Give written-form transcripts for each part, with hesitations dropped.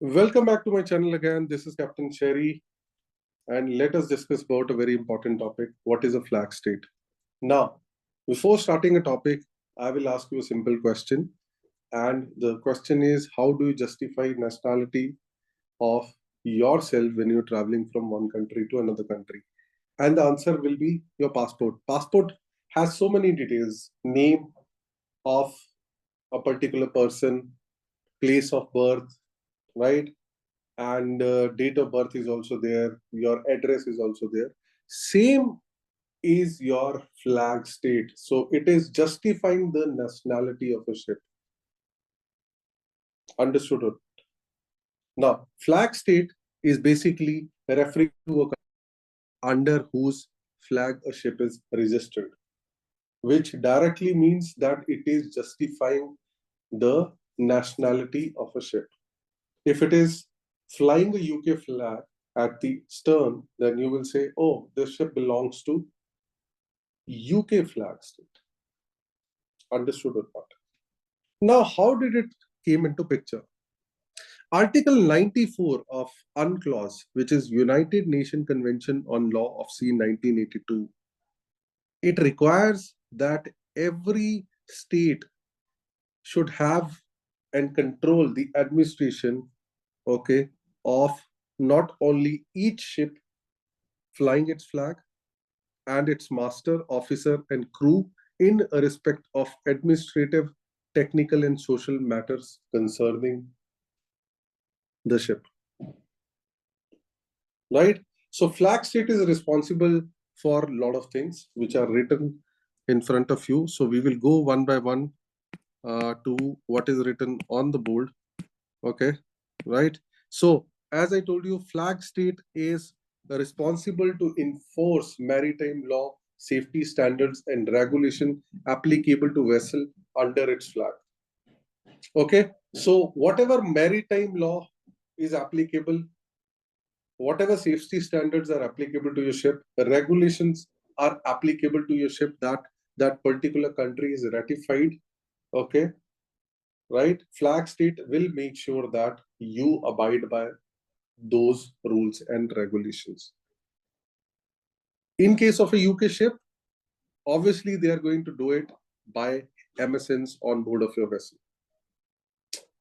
Welcome back to my channel again. This is Captain Sherry, and let us discuss about a very important topic. What is a flag state? Now, before starting a topic, I will ask you a simple question. And the question is, how do you justify nationality of yourself when you're traveling from one country to another country? And the answer will be your passport. Passport has so many details: name of a particular person, place of birth, right? And date of birth is also there, your address is also there. Same is your flag state, so it is justifying the nationality of a ship. Understood? Now, flag state is basically referring to a under whose flag a ship is registered, which directly means that it is justifying the nationality of a ship. If it is flying a UK flag at the stern, then you will say, oh, this ship belongs to UK flag state. Understood or not? Now, how did it came into picture? Article 94 of UNCLOS, which is United Nations Convention on Law of Sea 1982, it requires that every state should have and control the administration, okay, of not only each ship flying its flag and its master, officer, and crew in respect of administrative, technical, and social matters concerning the ship. Right? So flag state is responsible for a lot of things which are written in front of you. So we will go one by one to what is written on the board. Okay, right? So as I told you, flag state is responsible to enforce maritime law, safety standards, and regulation applicable to vessel under its flag. Okay, so whatever maritime law is applicable, whatever safety standards are applicable to your ship, the regulations are applicable to your ship that particular country is ratified. Okay, right? Flag state will make sure that you abide by those rules and regulations. In case of a UK ship, obviously they are going to do it by MSNs on board of your vessel.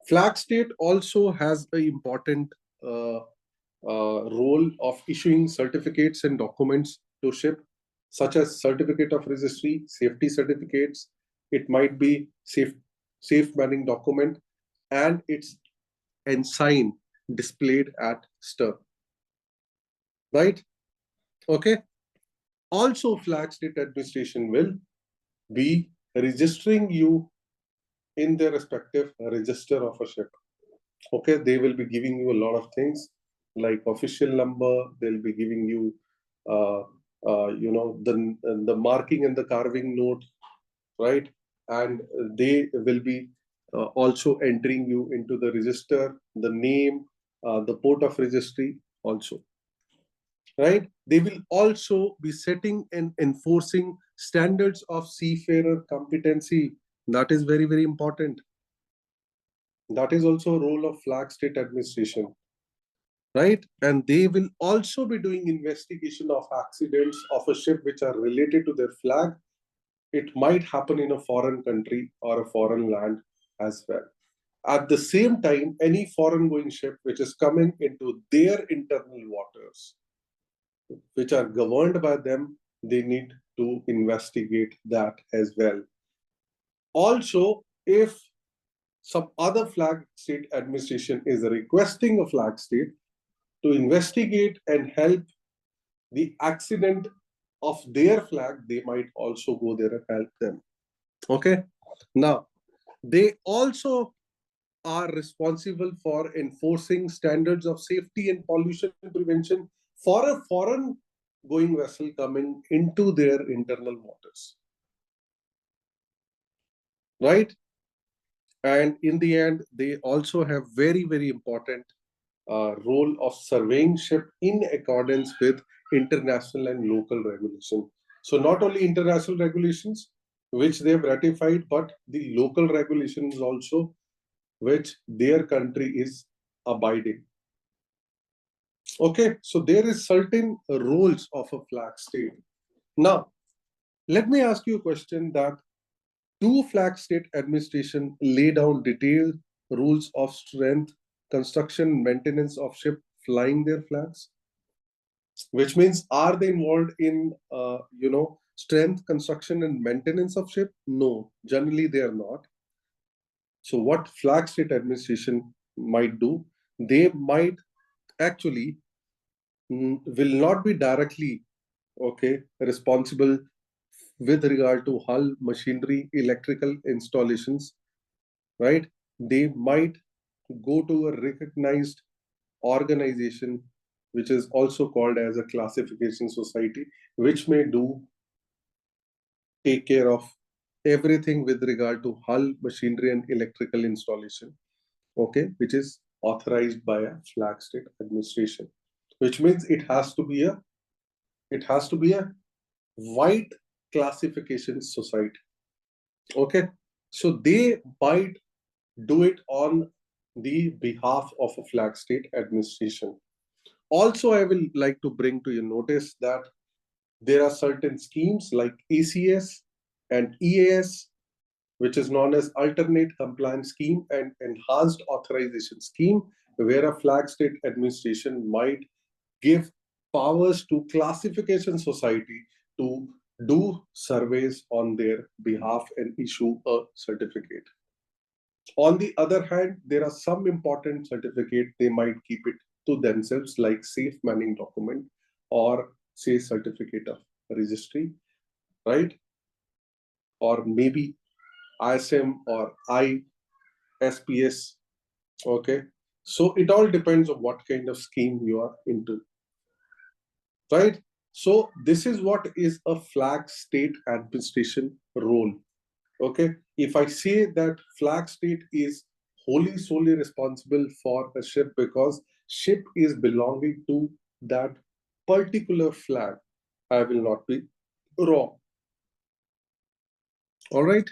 Flag state also has an important role of issuing certificates and documents to ship, such as certificate of registry, safety certificates. It might be safe manning document, and its ensign displayed at stern. Right? Okay. Also, flag state administration will be registering you in their respective register of a ship. Okay, they will be giving you a lot of things like official number. They'll be giving you, the marking and the carving note, right? And they will be also entering you into the register, the name, the port of registry also, right? They will also be setting and enforcing standards of seafarer competency. That is very, very important. That is also a role of flag state administration, right? And they will also be doing investigation of accidents of a ship which are related to their flag. It might happen in a foreign country or a foreign land as well. At the same time, any foreign going ship which is coming into their internal waters, which are governed by them, they need to investigate that as well. Also, if some other flag state administration is requesting a flag state to investigate and help the accident of their flag, they might also go there and help them. Okay. Now, they also are responsible for enforcing standards of safety and pollution prevention for a foreign going vessel coming into their internal waters. Right? And in the end, they also have very, very important role of surveying ship in accordance with international and local regulation. So not only international regulations, which they have ratified, but the local regulations also, which their country is abiding. Okay, so there is certain roles of a flag state. Now, let me ask you a question that do flag state administration lay down detailed rules of strength, construction, maintenance of ship flying their flags? Which means, are they involved in, strength, construction, and maintenance of ship? No, generally they are not. So what flag state administration might do, they might actually will not be directly responsible with regard to hull, machinery, electrical installations, right? They might go to a recognized organization, which is also called as a classification society, which may do take care of everything with regard to hull, machinery, and electrical installation, okay, which is authorized by a flag state administration, which means it has to be a white classification society. Okay, so they might do it on the behalf of a flag state administration. Also, I will like to bring to your notice that there are certain schemes like ACS and EAS, which is known as Alternate Compliance Scheme and Enhanced Authorization Scheme, where a flag state administration might give powers to classification society to do surveys on their behalf and issue a certificate. On the other hand, there are some important certificate they might keep it to themselves, like safe manning document or say certificate of registry, right? Or maybe ISM or ISPS. Okay. So it all depends on what kind of scheme you are into, right? So this is what is a flag state administration role. Okay, if I say that flag state is wholly solely responsible for a ship because ship is belonging to that particular flag, I will not be wrong. All right.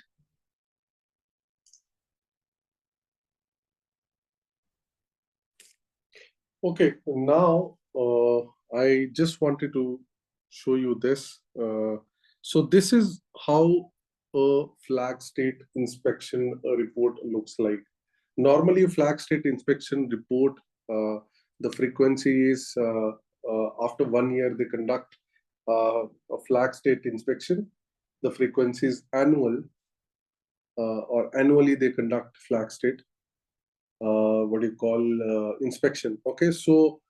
Okay, now I just wanted to show you this. So this is how a flag state inspection report looks like. Normally, a flag state inspection report, the frequency is after 1 year they conduct a flag state inspection. The frequency is annual, or annually they conduct flag state what do you call inspection. Okay, so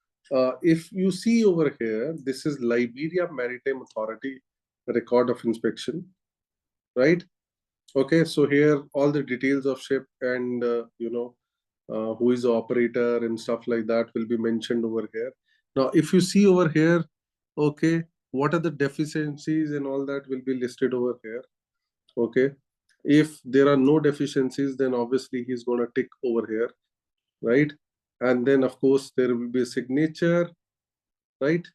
if you see over here, this is Liberia Maritime Authority record of inspection, right? Okay, so here all the details of ship and who is the operator and stuff like that will be mentioned over here. Now, if you see over here, okay, what are the deficiencies and all that will be listed over here. Okay, if there are no deficiencies, then obviously he's going to tick over here, right? And then of course there will be a signature, right?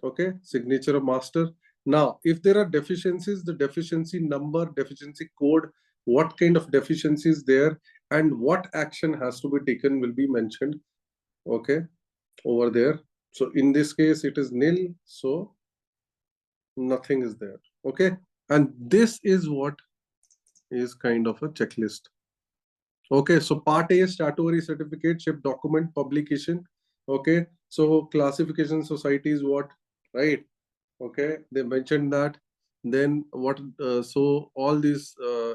Okay, signature of master. Now, if there are deficiencies, the deficiency number, deficiency code, what kind of deficiency is there, and what action has to be taken will be mentioned, okay, over there. So in this case, it is nil, so nothing is there, okay? And this is what is kind of a checklist. Okay, so part A, statutory certificate, ship document publication. Okay, so classification society is what, right? Okay, they mentioned that. Then what? So all these,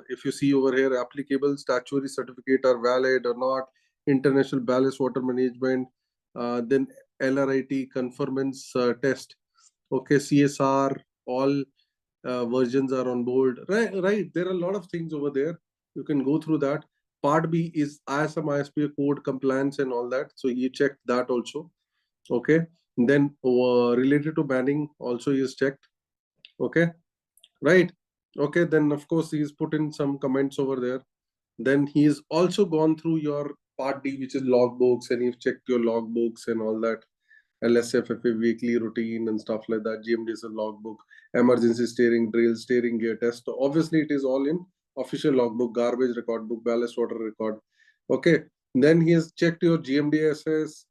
if you see over here, applicable statutory certificate are valid or not. International ballast water management. Then LRIT conformance test. Okay, CSR, all versions are on board. Right, right. There are a lot of things over there. You can go through that. Part B is ISM ISPA code compliance and all that. So you check that also. Okay. Then related to banning also is checked. Okay. Right. Okay. Then of course he's put in some comments over there. Then he's also gone through your part D, which is logbooks, and you've checked your logbooks and all that. LSFFA weekly routine and stuff like that, GMDSL logbook, emergency steering drill, steering gear test. So obviously, it is all in official logbook, garbage record book, ballast water record. Okay. Then he has checked your GMDSS.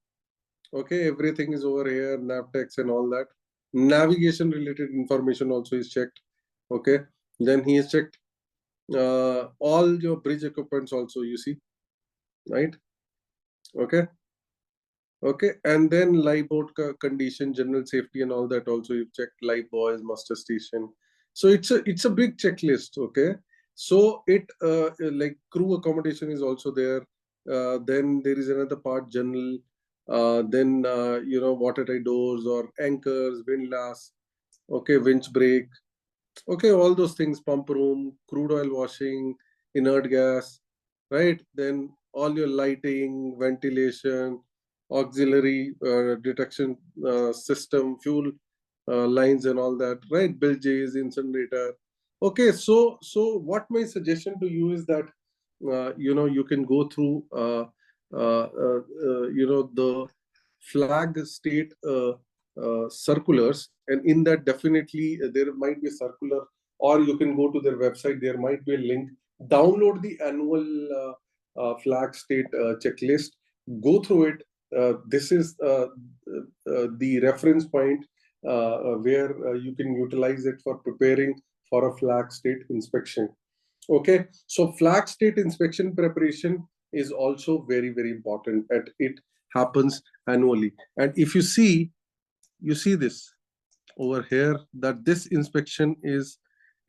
Okay, everything is over here, Navtex and all that. Navigation related information also is checked. Okay, then he has checked all your bridge equipments also, you see, right? Okay. Okay, and then live boat condition, general safety, and all that also you've checked. Live buoys, muster station. So it's a big checklist. Okay, so it like crew accommodation is also there. Then there is another part, general. Then watertight doors or anchors, windlass. Okay, winch brake. Okay, all those things, pump room, crude oil washing, inert gas, right? Then all your lighting, ventilation, auxiliary detection system, fuel lines and all that, right? Bilges, incinerator. Okay, so what my suggestion to you is that you can go through the flag state circulars, and in that definitely there might be a circular, or you can go to their website, there might be a link. Download the annual flag state checklist, go through it. This is the reference point where you can utilize it for preparing for a flag state inspection. Okay, so flag state inspection preparation is also very, very important, and it happens annually. And if you see this over here, that this inspection is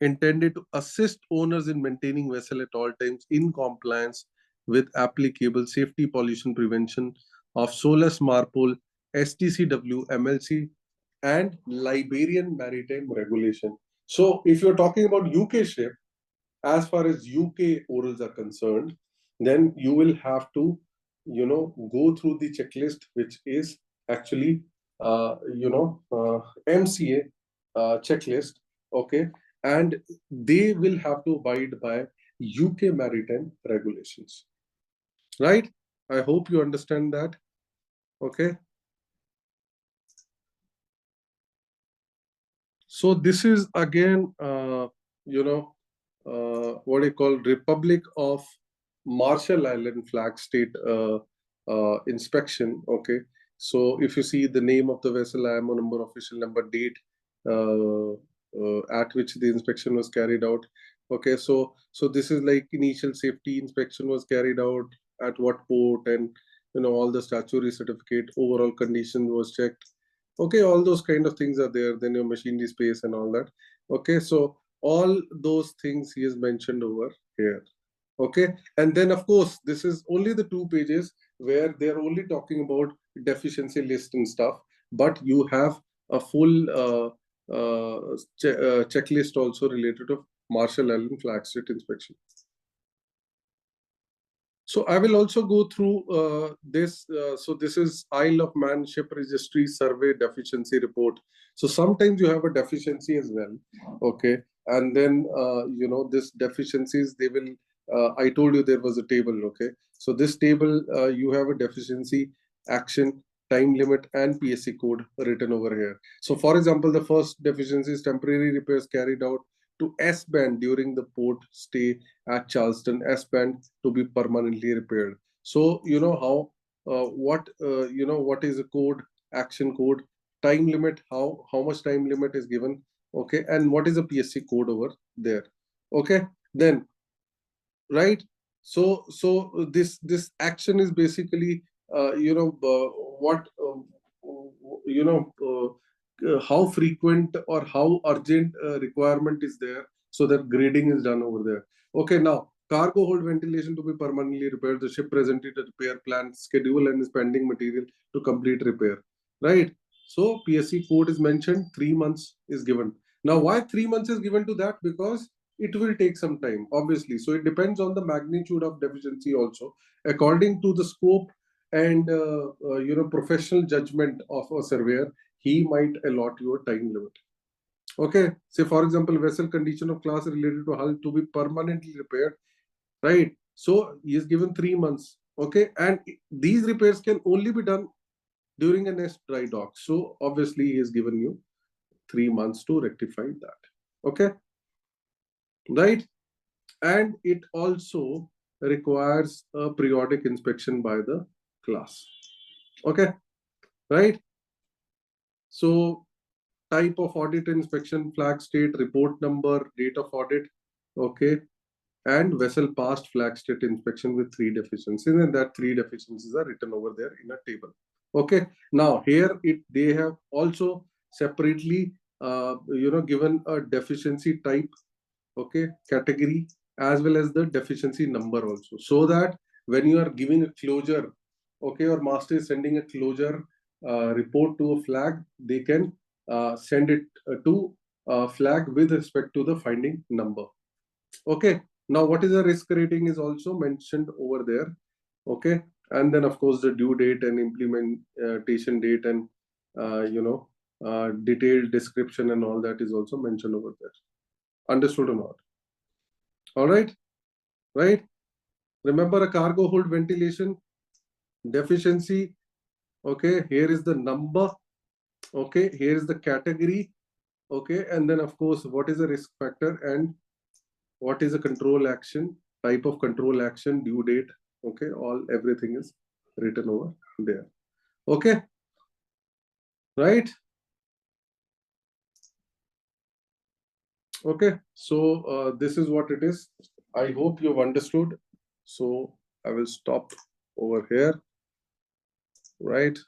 intended to assist owners in maintaining vessel at all times in compliance with applicable safety, pollution prevention of SOLAS, MARPOL, STCW, MLC, and Liberian maritime regulation. So if you're talking about UK ship, as far as UK orals are concerned, then you will have to, go through the checklist, which is actually, MCA checklist. Okay, and they will have to abide by UK maritime regulations, right? I hope you understand that. Okay, so this is again, what I call Republic of Marshall Island flag state inspection. Okay, so if you see the name of the vessel, IMO number, official number, date at which the inspection was carried out. Okay, so this is like initial safety inspection was carried out at what port, and all the statutory certificate, overall condition was checked. Okay, all those kind of things are there. Then your machinery space and all that. Okay, so all those things he has mentioned over here. Okay, and then of course this is only the 2 pages where they're only talking about deficiency list and stuff, but you have a full checklist also related to Marshall Island flag state inspection. So I will also go through this. So this is Isle of Man Ship Registry Survey Deficiency Report. So sometimes you have a deficiency as well. Okay, and then this deficiencies, they will. I told you there was a table. Okay, so this table, you have a deficiency, action, time limit, and PSC code written over here. So for example, the first deficiency is temporary repairs carried out to S band during the port stay at Charleston, S band to be permanently repaired. So you know how what is a code, action code, time limit, how much time limit is given. Okay, and what is a PSC code over there. Okay, then, right, so this action is basically what how frequent or how urgent requirement is there, so that grading is done over there. Okay, now cargo hold ventilation to be permanently repaired. The ship presented a repair plan, schedule, and is pending material to complete repair, right? So PSC code is mentioned, 3 months is given. Now why 3 months is given to that? Because it will take some time, obviously. So it depends on the magnitude of deficiency also. According to the scope and professional judgment of a surveyor, he might allot you a time limit. Okay, say for example, vessel condition of class related to hull to be permanently repaired, right? So he is given 3 months. Okay, and these repairs can only be done during a next dry dock. So obviously he has given you 3 months to rectify that. Okay, right? And it also requires a periodic inspection by the class. Okay, right? So type of audit inspection, flag state, report number, date of audit, okay, and vessel passed flag state inspection with 3 deficiencies, and that 3 deficiencies are written over there in a table. Okay, now here they have also separately given a deficiency type, okay, category, as well as the deficiency number also, so that when you are giving a closure, okay, or master is sending a closure report to a flag, they can send it to flag with respect to the finding number. Okay, now what is the risk rating is also mentioned over there. Okay, and then of course the due date and implementation date and detailed description and all that is also mentioned over there. Understood or not? All right, right? Remember a cargo hold ventilation deficiency. Okay, here is the number. Okay, here is the category. Okay, and then of course what is the risk factor and what is a control action, type of control action, due date. Okay, everything is written over there. Okay, right? Okay, so this is what it is. I hope you've understood. So I will stop over here, right?